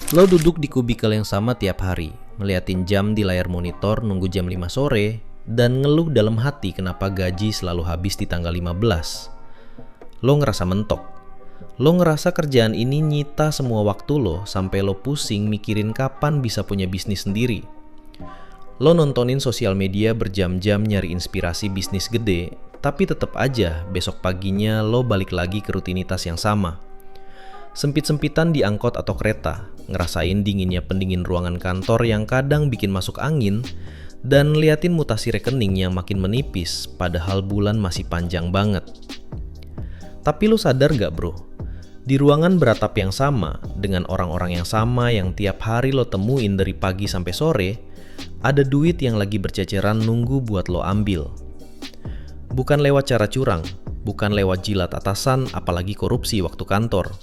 Lo duduk di kubikel yang sama tiap hari, ngeliatin jam di layar monitor nunggu jam 5 sore, dan ngeluh dalam hati kenapa gaji selalu habis di tanggal 15. Lo ngerasa mentok. Lo ngerasa kerjaan ini nyita semua waktu lo sampai lo pusing mikirin kapan bisa punya bisnis sendiri. Lo nontonin sosial media berjam-jam nyari inspirasi bisnis gede, tapi tetap aja besok paginya lo balik lagi ke rutinitas yang sama. Sempit-sempitan di angkot atau kereta, ngerasain dinginnya pendingin ruangan kantor yang kadang bikin masuk angin, dan liatin mutasi rekening yang makin menipis padahal bulan masih panjang banget. Tapi lo sadar gak bro? Di ruangan beratap yang sama, dengan orang-orang yang sama yang tiap hari lo temuin dari pagi sampai sore, ada duit yang lagi berceceran nunggu buat lo ambil. Bukan lewat cara curang, bukan lewat jilat atasan apalagi korupsi waktu kantor,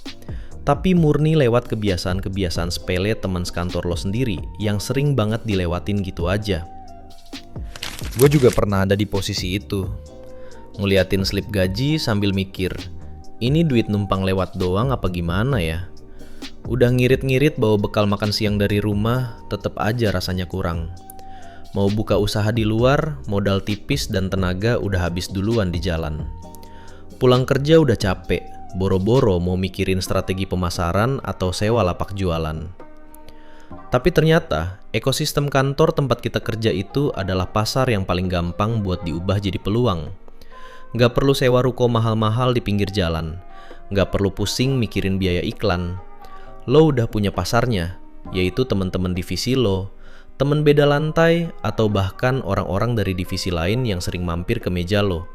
tapi murni lewat kebiasaan-kebiasaan sepele teman sekantor lo sendiri yang sering banget dilewatin gitu aja. Gue juga pernah ada di posisi itu. Ngeliatin slip gaji sambil mikir, ini duit numpang lewat doang apa gimana ya? Udah ngirit-ngirit bawa bekal makan siang dari rumah, tetep aja rasanya kurang. Mau buka usaha di luar, modal tipis dan tenaga udah habis duluan di jalan. Pulang kerja udah capek, boro-boro mau mikirin strategi pemasaran atau sewa lapak jualan. Tapi ternyata, ekosistem kantor tempat kita kerja itu adalah pasar yang paling gampang buat diubah jadi peluang. Gak perlu sewa ruko mahal-mahal di pinggir jalan, gak perlu pusing mikirin biaya iklan. Lo udah punya pasarnya, yaitu teman-teman divisi lo, teman beda lantai, atau bahkan orang-orang dari divisi lain yang sering mampir ke meja lo.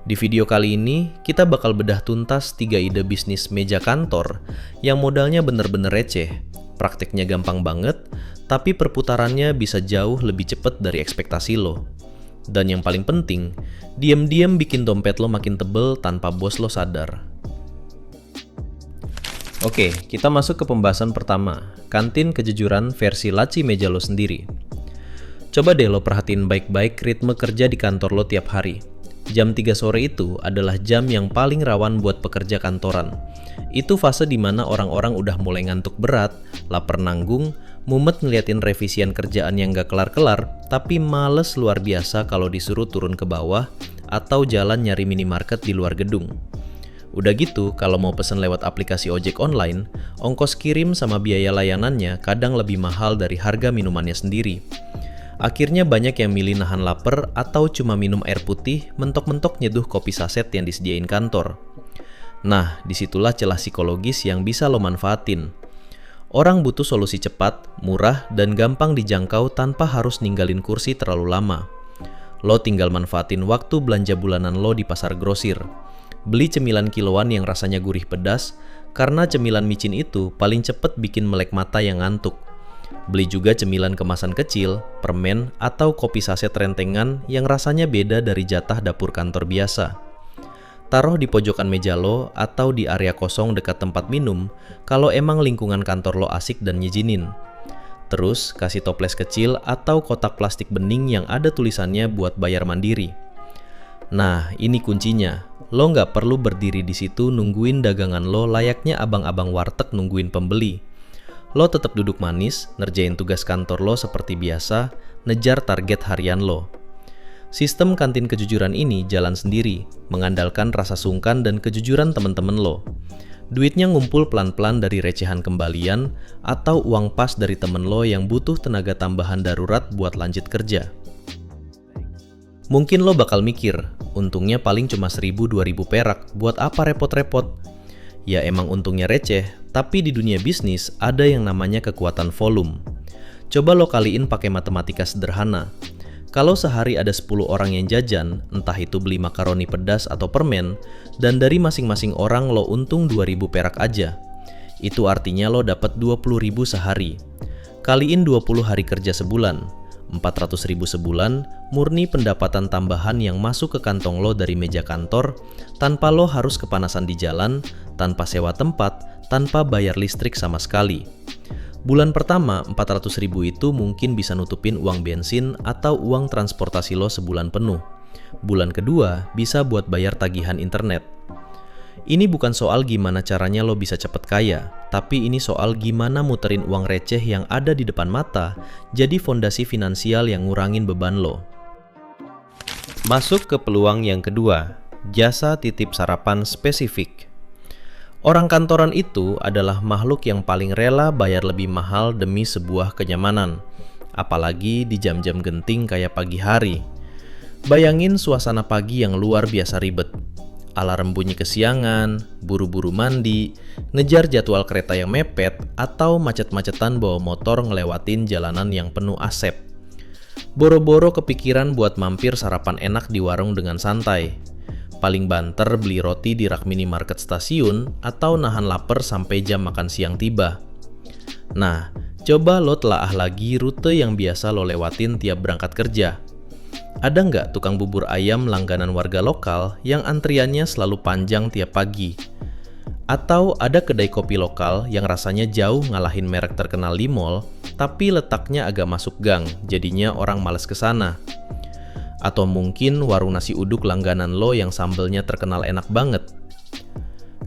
Di video kali ini, kita bakal bedah tuntas 3 ide bisnis meja kantor yang modalnya bener-bener receh, prakteknya gampang banget, tapi perputarannya bisa jauh lebih cepat dari ekspektasi lo. Dan yang paling penting, diam-diam bikin dompet lo makin tebel tanpa bos lo sadar. Oke, kita masuk ke pembahasan pertama, kantin kejujuran versi laci meja lo sendiri. Coba deh lo perhatiin baik-baik ritme kerja di kantor lo tiap hari. Jam 3 sore itu adalah jam yang paling rawan buat pekerja kantoran. Itu fase dimana orang-orang udah mulai ngantuk berat, lapar nanggung, mumet ngeliatin revisian kerjaan yang gak kelar-kelar, tapi males luar biasa kalau disuruh turun ke bawah atau jalan nyari minimarket di luar gedung. Udah gitu, kalau mau pesen lewat aplikasi ojek online, ongkos kirim sama biaya layanannya kadang lebih mahal dari harga minumannya sendiri. Akhirnya banyak yang milih nahan lapar atau cuma minum air putih, mentok-mentok nyeduh kopi saset yang disediain kantor. Nah, disitulah celah psikologis yang bisa lo manfaatin. Orang butuh solusi cepat, murah, dan gampang dijangkau tanpa harus ninggalin kursi terlalu lama. Lo tinggal manfaatin waktu belanja bulanan lo di pasar grosir. Beli cemilan kiloan yang rasanya gurih pedas, karena cemilan micin itu paling cepet bikin melek mata yang ngantuk. Beli juga cemilan kemasan kecil, permen, atau kopi saset rentengan yang rasanya beda dari jatah dapur kantor biasa. Taruh di pojokan meja lo atau di area kosong dekat tempat minum kalau emang lingkungan kantor lo asik dan nyizinin. Terus kasih toples kecil atau kotak plastik bening yang ada tulisannya buat bayar mandiri. Nah, ini kuncinya. Lo nggak perlu berdiri di situ nungguin dagangan lo layaknya abang-abang warteg nungguin pembeli. Lo tetap duduk manis, ngerjain tugas kantor lo seperti biasa, ngejar target harian lo. Sistem kantin kejujuran ini jalan sendiri, mengandalkan rasa sungkan dan kejujuran teman-teman lo. Duitnya ngumpul pelan-pelan dari recehan kembalian atau uang pas dari temen lo yang butuh tenaga tambahan darurat buat lanjut kerja. Mungkin lo bakal mikir, untungnya paling cuma 1.000-2.000 perak, buat apa repot-repot? Ya emang untungnya receh, tapi di dunia bisnis ada yang namanya kekuatan volume. Coba lo kaliin pakai matematika sederhana. Kalau sehari ada 10 orang yang jajan, entah itu beli makaroni pedas atau permen, dan dari masing-masing orang lo untung 2.000 perak aja. Itu artinya lo dapat 20.000 sehari. Kaliin 20 hari kerja sebulan, 400.000 sebulan, murni pendapatan tambahan yang masuk ke kantong lo dari meja kantor, tanpa lo harus kepanasan di jalan, tanpa sewa tempat, tanpa bayar listrik sama sekali. Bulan pertama, 400.000 itu mungkin bisa nutupin uang bensin atau uang transportasi lo sebulan penuh. Bulan kedua, bisa buat bayar tagihan internet. Ini bukan soal gimana caranya lo bisa cepet kaya, tapi ini soal gimana muterin uang receh yang ada di depan mata jadi fondasi finansial yang ngurangin beban lo. Masuk ke peluang yang kedua, jasa titip sarapan spesifik. Orang kantoran itu adalah makhluk yang paling rela bayar lebih mahal demi sebuah kenyamanan, apalagi di jam-jam genting kayak pagi hari. Bayangin suasana pagi yang luar biasa ribet. Alarm bunyi kesiangan, buru-buru mandi, ngejar jadwal kereta yang mepet, atau macet-macetan bawa motor ngelewatin jalanan yang penuh asap. Boro-boro kepikiran buat mampir sarapan enak di warung dengan santai. Paling banter beli roti di rak minimarket stasiun, atau nahan lapar sampai jam makan siang tiba. Nah, coba lo telaah lagi rute yang biasa lo lewatin tiap berangkat kerja. Ada nggak tukang bubur ayam langganan warga lokal yang antriannya selalu panjang tiap pagi? Atau ada kedai kopi lokal yang rasanya jauh ngalahin merek terkenal di mall, tapi letaknya agak masuk gang, jadinya orang males ke sana. Atau mungkin warung nasi uduk langganan lo yang sambelnya terkenal enak banget.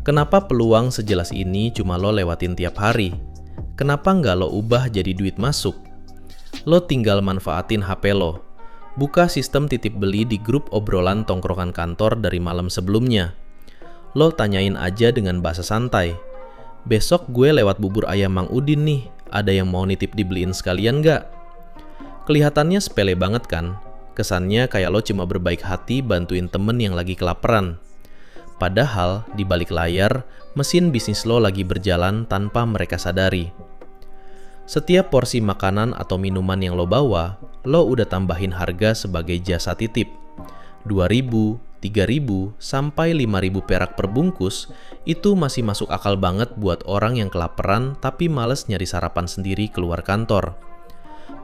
Kenapa peluang sejelas ini cuma lo lewatin tiap hari? Kenapa nggak lo ubah jadi duit masuk? Lo tinggal manfaatin HP lo. Buka sistem titip beli di grup obrolan tongkrongan kantor dari malam sebelumnya. Lo tanyain aja dengan bahasa santai. Besok gue lewat bubur ayam Mang Udin nih, ada yang mau nitip dibeliin sekalian nggak? Kelihatannya sepele banget kan? Kesannya kayak lo cuma berbaik hati bantuin temen yang lagi kelaparan. Padahal di balik layar, mesin bisnis lo lagi berjalan tanpa mereka sadari. Setiap porsi makanan atau minuman yang lo bawa, lo udah tambahin harga sebagai jasa titip. 2.000, 3.000, sampai 5.000 perak per bungkus, itu masih masuk akal banget buat orang yang kelaparan tapi males nyari sarapan sendiri keluar kantor.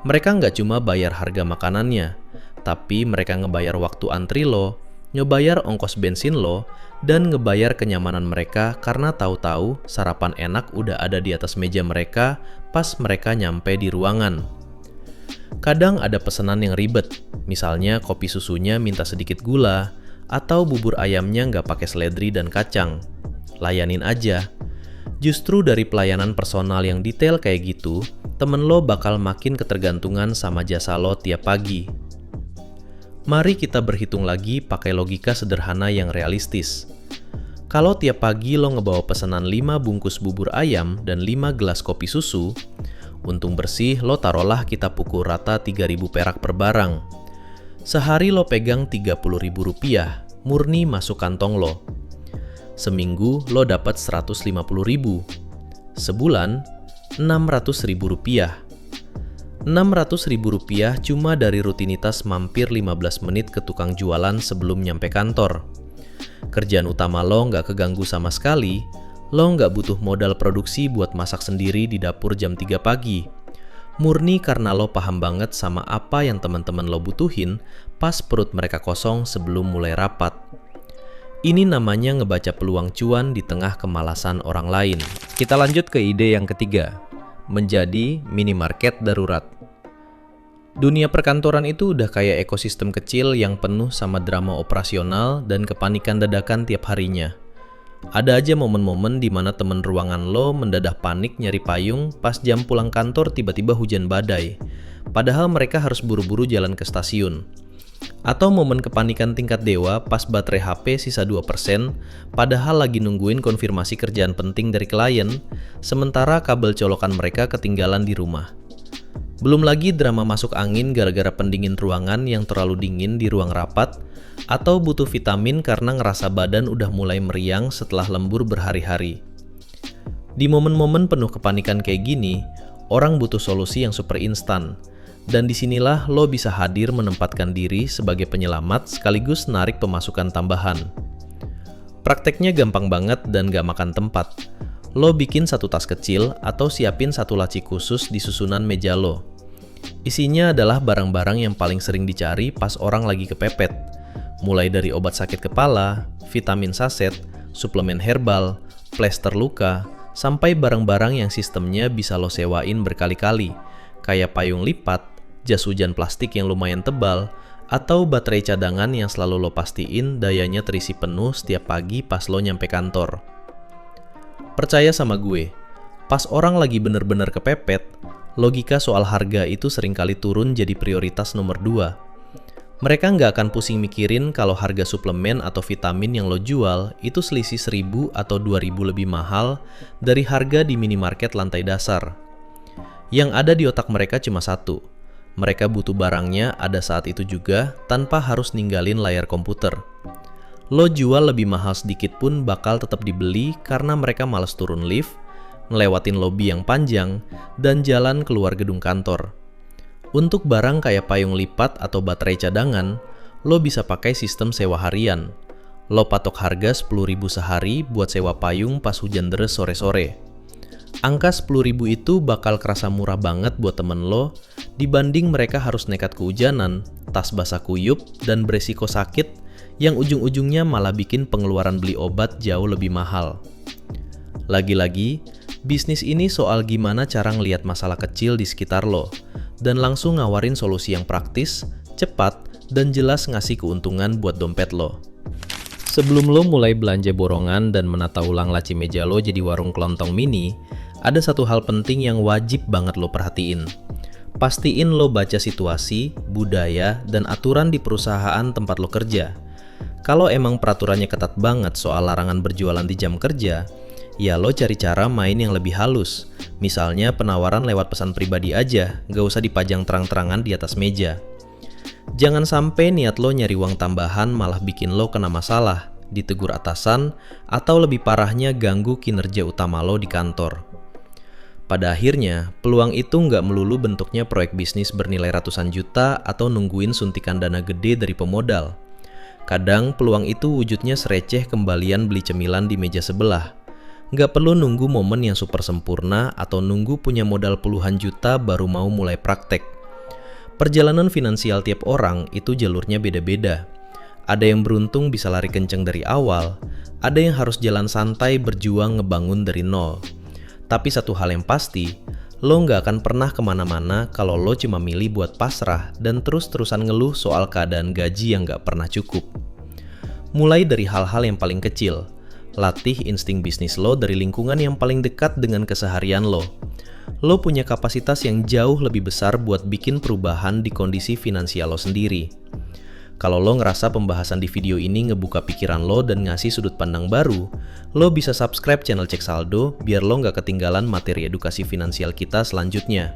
Mereka nggak cuma bayar harga makanannya, tapi mereka ngebayar waktu antri lo, ngebayar ongkos bensin lo, dan ngebayar kenyamanan mereka karena tahu-tahu sarapan enak udah ada di atas meja mereka pas mereka nyampe di ruangan. Kadang ada pesanan yang ribet, misalnya kopi susunya minta sedikit gula, atau bubur ayamnya nggak pakai seledri dan kacang. Layanin aja. Justru dari pelayanan personal yang detail kayak gitu, temen lo bakal makin ketergantungan sama jasa lo tiap pagi. Mari kita berhitung lagi pakai logika sederhana yang realistis. Kalau tiap pagi lo ngebawa pesanan 5 bungkus bubur ayam dan 5 gelas kopi susu, untung bersih lo taruhlah kita pukul rata 3.000 perak per barang. Sehari lo pegang Rp30.000, murni masuk kantong lo. Seminggu lo dapat Rp150.000. Sebulan, Rp600.000. Rp600.000 cuma dari rutinitas mampir 15 menit ke tukang jualan sebelum nyampe kantor. Kerjaan utama lo nggak keganggu sama sekali, lo nggak butuh modal produksi buat masak sendiri di dapur jam 3 pagi. Murni karena lo paham banget sama apa yang teman-teman lo butuhin pas perut mereka kosong sebelum mulai rapat. Ini namanya ngebaca peluang cuan di tengah kemalasan orang lain. Kita lanjut ke ide yang ketiga. Menjadi minimarket darurat. Dunia perkantoran itu udah kayak ekosistem kecil yang penuh sama drama operasional dan kepanikan dadakan tiap harinya. Ada aja momen-momen di mana temen ruangan lo mendadak panik nyari payung pas jam pulang kantor tiba-tiba hujan badai, padahal mereka harus buru-buru jalan ke stasiun. Atau momen kepanikan tingkat dewa pas baterai HP sisa 2%, padahal lagi nungguin konfirmasi kerjaan penting dari klien, sementara kabel colokan mereka ketinggalan di rumah. Belum lagi drama masuk angin gara-gara pendingin ruangan yang terlalu dingin di ruang rapat, atau butuh vitamin karena ngerasa badan udah mulai meriang setelah lembur berhari-hari. Di momen-momen penuh kepanikan kayak gini, orang butuh solusi yang super instan. Dan disinilah lo bisa hadir menempatkan diri sebagai penyelamat sekaligus narik pemasukan tambahan. Prakteknya gampang banget dan gak makan tempat. Lo bikin satu tas kecil atau siapin satu laci khusus di susunan meja lo. Isinya adalah barang-barang yang paling sering dicari pas orang lagi kepepet. Mulai dari obat sakit kepala, vitamin saset, suplemen herbal, plester luka, sampai barang-barang yang sistemnya bisa lo sewain berkali-kali, kayak payung lipat, jas hujan plastik yang lumayan tebal, Atau baterai cadangan yang selalu lo pastiin dayanya terisi penuh setiap pagi pas lo nyampe kantor. Percaya sama gue, pas orang lagi bener-bener kepepet, logika soal harga itu seringkali turun jadi prioritas nomor 2. Mereka nggak akan pusing mikirin kalau harga suplemen atau vitamin yang lo jual itu selisih 1.000 atau 2.000 lebih mahal dari harga di minimarket lantai dasar. Yang ada di otak mereka cuma satu, mereka butuh barangnya ada saat itu juga tanpa harus ninggalin layar komputer. Lo jual lebih mahal sedikit pun bakal tetap dibeli karena mereka malas turun lift, ngelewatin lobi yang panjang, dan jalan keluar gedung kantor. Untuk barang kayak payung lipat atau baterai cadangan, lo bisa pakai sistem sewa harian. Lo patok harga 10.000 sehari buat sewa payung pas hujan deres sore-sore. Angka 10.000 itu bakal kerasa murah banget buat temen lo, dibanding mereka harus nekat kehujanan, tas basah kuyup, dan beresiko sakit yang ujung-ujungnya malah bikin pengeluaran beli obat jauh lebih mahal. Lagi-lagi, bisnis ini soal gimana cara ngelihat masalah kecil di sekitar lo, dan langsung ngawarin solusi yang praktis, cepat, dan jelas ngasih keuntungan buat dompet lo. Sebelum lo mulai belanja borongan dan menata ulang laci meja lo jadi warung kelontong mini, ada satu hal penting yang wajib banget lo perhatiin. Pastiin lo baca situasi, budaya, dan aturan di perusahaan tempat lo kerja. Kalau emang peraturannya ketat banget soal larangan berjualan di jam kerja, ya lo cari cara main yang lebih halus. Misalnya penawaran lewat pesan pribadi aja, gak usah dipajang terang-terangan di atas meja. Jangan sampai niat lo nyari uang tambahan malah bikin lo kena masalah, ditegur atasan, atau lebih parahnya ganggu kinerja utama lo di kantor. Pada akhirnya, peluang itu nggak melulu bentuknya proyek bisnis bernilai ratusan juta atau nungguin suntikan dana gede dari pemodal. Kadang peluang itu wujudnya sereceh kembalian beli cemilan di meja sebelah. Nggak perlu nunggu momen yang super sempurna atau nunggu punya modal puluhan juta baru mau mulai praktek. Perjalanan finansial tiap orang itu jalurnya beda-beda. Ada yang beruntung bisa lari kenceng dari awal, ada yang harus jalan santai berjuang ngebangun dari nol. Tapi satu hal yang pasti, lo nggak akan pernah kemana-mana kalau lo cuma milih buat pasrah dan terus-terusan ngeluh soal keadaan gaji yang nggak pernah cukup. Mulai dari hal-hal yang paling kecil, latih insting bisnis lo dari lingkungan yang paling dekat dengan keseharian lo. Lo punya kapasitas yang jauh lebih besar buat bikin perubahan di kondisi finansial lo sendiri. Kalau lo ngerasa pembahasan di video ini ngebuka pikiran lo dan ngasih sudut pandang baru, lo bisa subscribe channel Cek Saldo biar lo nggak ketinggalan materi edukasi finansial kita selanjutnya.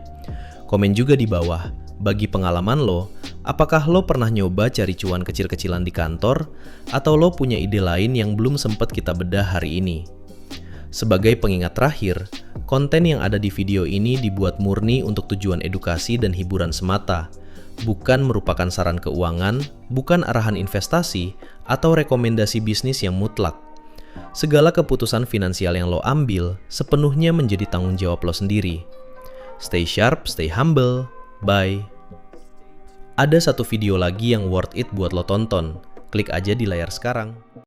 Komen juga di bawah, bagi pengalaman lo, apakah lo pernah nyoba cari cuan kecil-kecilan di kantor, atau lo punya ide lain yang belum sempat kita bedah hari ini? Sebagai pengingat terakhir, konten yang ada di video ini dibuat murni untuk tujuan edukasi dan hiburan semata, bukan merupakan saran keuangan, bukan arahan investasi, atau rekomendasi bisnis yang mutlak. Segala keputusan finansial yang lo ambil sepenuhnya menjadi tanggung jawab lo sendiri. Stay sharp, stay humble, bye. Ada satu video lagi yang worth it buat lo tonton. Klik aja di layar sekarang.